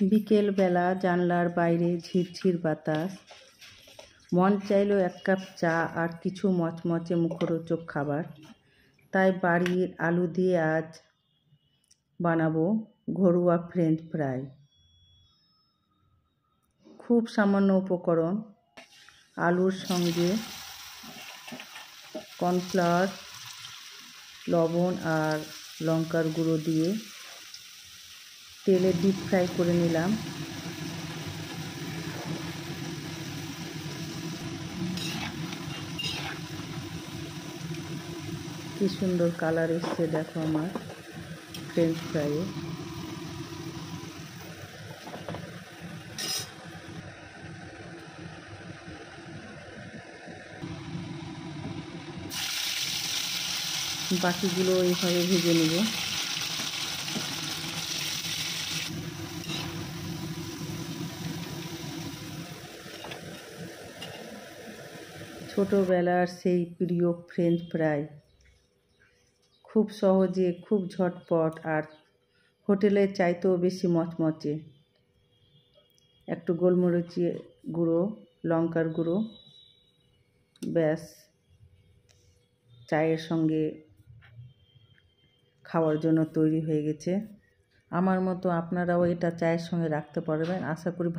বিকেল বেলা জানলার বাইরে ঝিরঝির বাতাস, মন চাইলো এক কাপ চা আর কিছু মচমচে মুখরোচক খাবার। তাই বাড়ির আলু দিয়ে আজ বানাবো ঘরোয়া ফ্রেঞ্চ ফ্রাই। খুব সামান্য উপকরণ, আলুর সঙ্গে কর্নফ্লাওয়ার, লবণ আর লঙ্কার গুঁড়ো দিয়ে তেলে ডিপ ফ্রাই করে নিলাম। কি সুন্দর কালার এসছে দেখো আমার ফ্রেঞ্চ ফ্রাইয়ে। বাকিগুলো এইভাবে ভেজে নেব। ছোটবেলার সেই প্রিয় ফ্রেঞ্চ ফ্রাই, খুব সহজে, খুব ঝটপট আর হোটেলের চাইতেও বেশি মচমচে। একটু গোলমরিচি গুঁড়ো, লঙ্কার গুঁড়ো, ব্যাস চায়ের সঙ্গে খাওয়ার জন্য তৈরি হয়ে গেছে। আমার মতো আপনারাও এটা চায়ের সঙ্গে রাখতে পারবেন। আশা করি